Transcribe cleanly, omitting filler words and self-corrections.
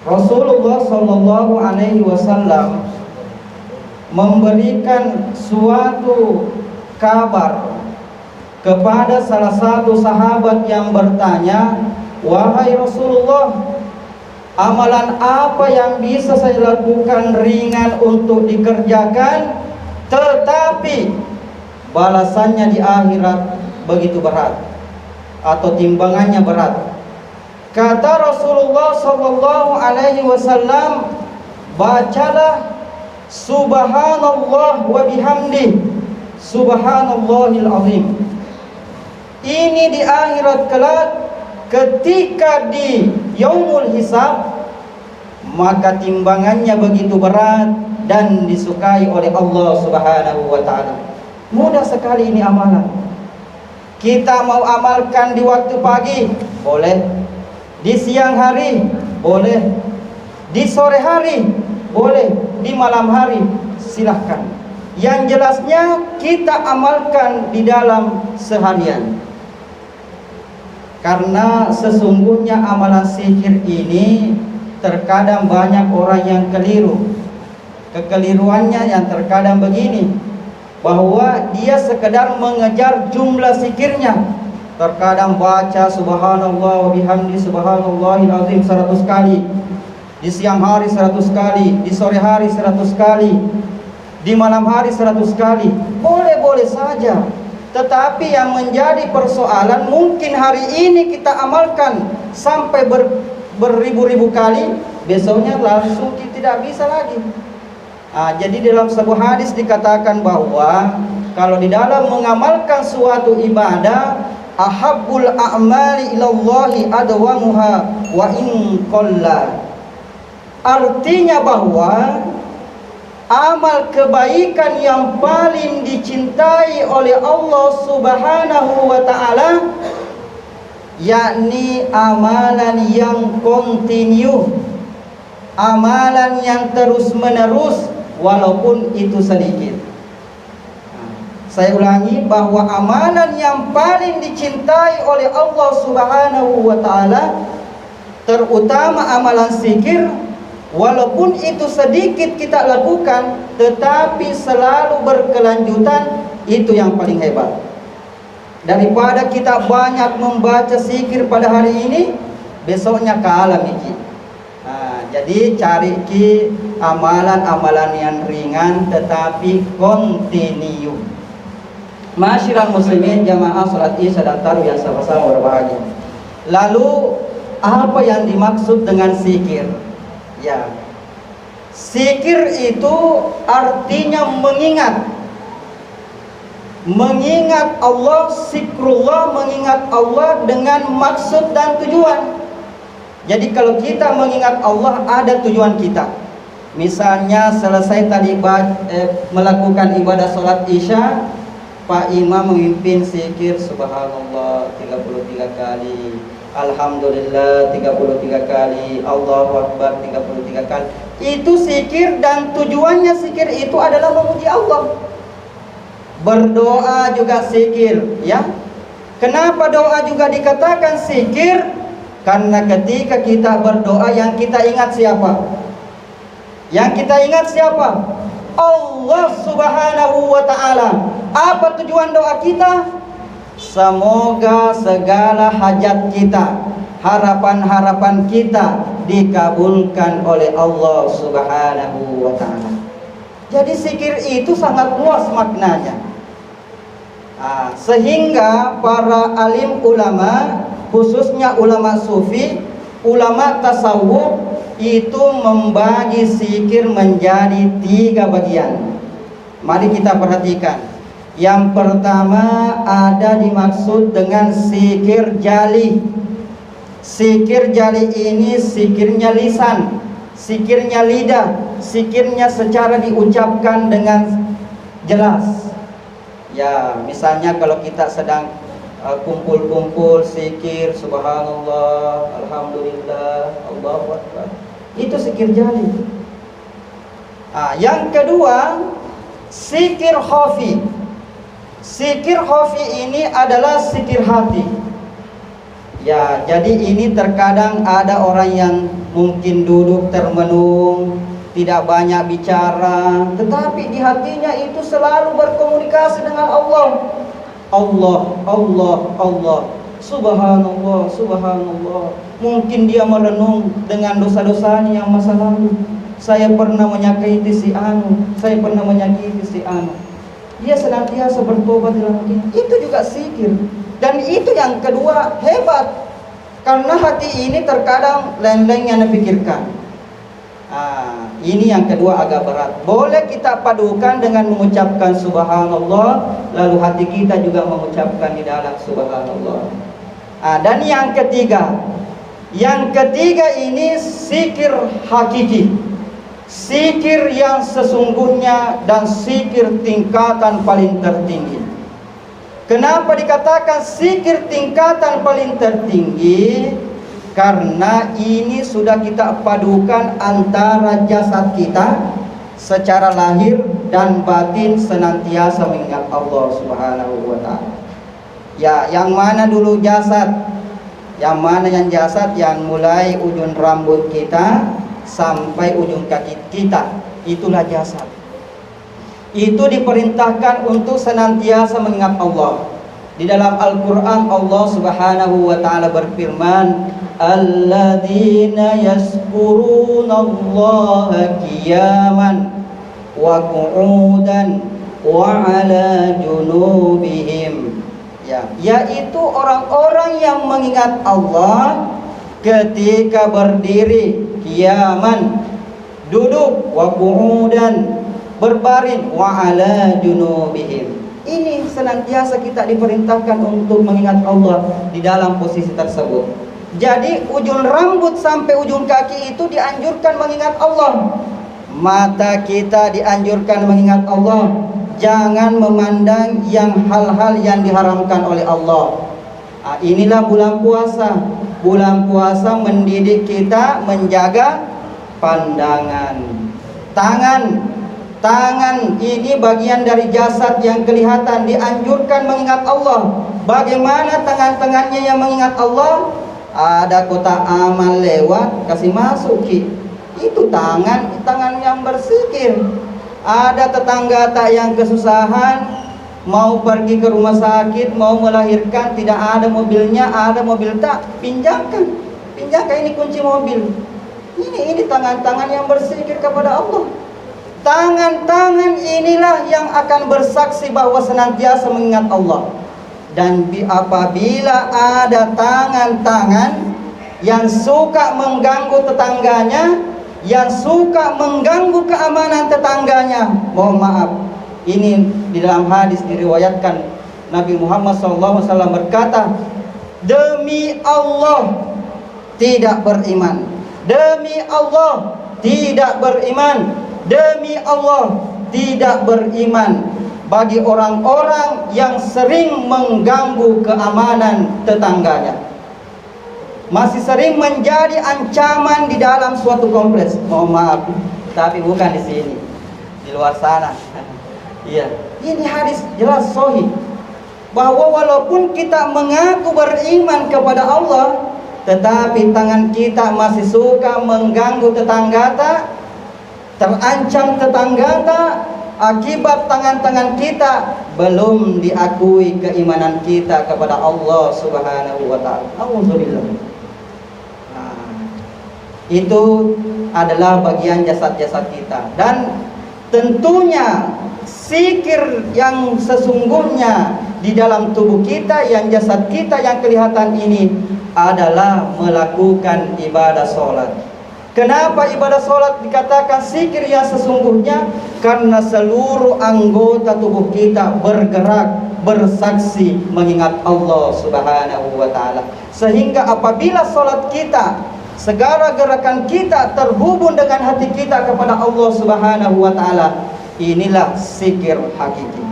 Rasulullah Shallallahu Alaihi Wasallam memberikan suatu kabar kepada salah satu sahabat yang bertanya, "Wahai Rasulullah, amalan apa yang bisa saya lakukan ringan untuk dikerjakan, tetapi balasannya di akhirat begitu berat atau timbangannya berat?" Kata Rasulullah Sallallahu Alaihi Wasallam, "Bacalah Subhanallah wa bihamdih, Subhanallahil azim." Ini di akhirat kelak, ketika di yaumul hisab, maka timbangannya begitu berat dan disukai oleh Allah Subhanahu wa taala. Mudah sekali ini amalan. Kita mau amalkan di waktu pagi, boleh. Di siang hari, boleh. Di sore hari, boleh. Di malam hari, silahkan. Yang jelasnya kita amalkan di dalam seharian. Karena sesungguhnya amalan sihir ini terkadang banyak orang yang keliru. Kekeliruannya yang terkadang begini, bahwa dia sekedar mengejar jumlah zikirnya. Terkadang baca subhanallah wa bihamdi subhanallahil azim 100 kali. Di siang hari 100 kali, di sore hari 100 kali, di malam hari 100 kali. Boleh-boleh saja. Tetapi yang menjadi persoalan, mungkin hari ini kita amalkan sampai beribu-ribu kali, besoknya langsung tidak bisa lagi. Jadi dalam sebuah hadis dikatakan bahwa kalau di dalam mengamalkan suatu ibadah, ahabbul a'mali ilallahi adwamuha wa in qalla. Artinya bahwa amal kebaikan yang paling dicintai oleh Allah Subhanahu wa taala, yakni amalan yang kontinu, amalan yang terus menerus walaupun itu sedikit. Saya ulangi, bahwa amalan yang paling dicintai oleh Allah Subhanahu wa taala, terutama amalan zikir, walaupun itu sedikit kita lakukan tetapi selalu berkelanjutan, itu yang paling hebat. Daripada kita banyak membaca zikir pada hari ini, besoknya kalah miki. Jadi cari amalan-amalan yang ringan tetapi kontinu. Masyiral muslimin jamaah salat Isya dan tarawih yang sama-sama berbahagia. Lalu apa yang dimaksud dengan zikir? Ya, zikir itu artinya mengingat. Mengingat Allah, zikrullah, mengingat Allah dengan maksud dan tujuan. Jadi kalau kita mengingat Allah, ada tujuan kita. Misalnya selesai tadi melakukan ibadah salat Isya, Pak Imam memimpin zikir subhanallah 33 kali, alhamdulillah 33 kali, Allahu Akbar 33 kali. Itu zikir, dan tujuannya zikir itu adalah memuji Allah. Berdoa juga zikir, ya. Kenapa doa juga dikatakan zikir? Karena ketika kita berdoa, yang kita ingat siapa? Yang kita ingat siapa? Allah Subhanahu wa ta'ala. Apa tujuan doa kita? Semoga segala hajat kita, harapan-harapan kita dikabulkan oleh Allah Subhanahu wa ta'ala. Jadi zikir itu sangat luas maknanya. Sehingga para alim ulama, khususnya ulama sufi, ulama tasawuf, itu membagi zikir menjadi 3 bagian. Mari kita perhatikan. Yang pertama ada dimaksud dengan zikir jali. Zikir jali ini zikirnya lisan, zikirnya lidah, zikirnya secara diucapkan dengan jelas. Ya, misalnya kalau kita sedang kumpul-kumpul zikir subhanallah, alhamdulillah, Allahu Akbar, itu zikir jali. Yang kedua, zikir khafi. Zikir khafi ini adalah zikir hati. Ya, jadi ini terkadang ada orang yang mungkin duduk termenung, tidak banyak bicara, tetapi di hatinya itu selalu berkomunikasi dengan Allah. Allah, Allah, Allah. Subhanallah, subhanallah. Mungkin dia merenung dengan dosa-dosanya yang masa lalu. Saya pernah menyakiti si anu, saya pernah menyakiti si anu. Dia senantiasa bertobat dalam hati. Itu juga zikir. Dan itu yang kedua hebat, karena hati ini terkadang lain-lain yang dipikirkan. Ini yang kedua agak berat. Boleh kita padukan dengan mengucapkan subhanallah, lalu hati kita juga mengucapkan di dalam subhanallah. Dan yang ketiga ini zikir hakiki, zikir yang sesungguhnya dan zikir tingkatan paling tertinggi. Kenapa dikatakan zikir tingkatan paling tertinggi? Karena ini sudah kita padukan antara jasad kita secara lahir dan batin senantiasa mengingat Allah Subhanahu wa ta'ala. Ya, yang mana dulu jasad? Yang mana yang jasad? Yang mulai ujung rambut kita sampai ujung kaki kita, itulah jasad. Itu diperintahkan untuk senantiasa mengingat Allah. Di dalam Al-Quran Allah Subhanahu wa ta'ala berfirman, alladzina yazkurunallaha qiyaman wa qu'udan wa ala junubihim. Yaitu orang-orang yang mengingat Allah ketika berdiri, qiyaman, duduk, wa qu'udan, berbaring, wa ala junubihim. Ini senantiasa kita diperintahkan untuk mengingat Allah di dalam posisi tersebut. Jadi ujung rambut sampai ujung kaki itu dianjurkan mengingat Allah. Mata kita dianjurkan mengingat Allah. Jangan memandang yang hal-hal yang diharamkan oleh Allah. Inilah bulan puasa. Bulan puasa mendidik kita menjaga pandangan. Tangan ini bagian dari jasad yang kelihatan, dianjurkan mengingat Allah. Bagaimana tangan-tangannya yang mengingat Allah? Ada kotak amal lewat, kasih masuk itu tangan yang berzikir. Ada tetangga tak yang kesusahan, mau pergi ke rumah sakit, mau melahirkan, tidak ada mobilnya, ada mobil tak, pinjamkan ini kunci mobil. Ini tangan-tangan yang berzikir kepada Allah. Tangan-tangan inilah yang akan bersaksi bahwa senantiasa mengingat Allah. Dan apabila ada tangan-tangan yang suka mengganggu tetangganya, yang suka mengganggu keamanan tetangganya, mohon maaf, ini di dalam hadis diriwayatkan Nabi Muhammad SAW berkata, demi Allah tidak beriman, demi Allah tidak beriman, demi Allah tidak beriman bagi orang-orang yang sering mengganggu keamanan tetangganya, masih sering menjadi ancaman di dalam suatu kompleks. Mohon maaf, tapi bukan di sini, di luar sana. Iya, ini hadis jelas sahih bahwa walaupun kita mengaku beriman kepada Allah, tetapi tangan kita masih suka mengganggu tetangga, terancam tetangga, akibat tangan-tangan kita belum diakui keimanan kita kepada Allah Subhanahu wa ta'ala. Alhamdulillah. Itu adalah bagian jasad-jasad kita. Dan tentunya zikir yang sesungguhnya di dalam tubuh kita, yang jasad kita yang kelihatan ini adalah melakukan ibadah sholat. Kenapa ibadah sholat dikatakan zikir yang sesungguhnya? Karena seluruh anggota tubuh kita bergerak, bersaksi mengingat Allah Subhanahu wa ta'ala. Sehingga apabila sholat kita, segala gerakan kita terhubung dengan hati kita kepada Allah Subhanahu wa ta'ala, inilah zikir hakiki.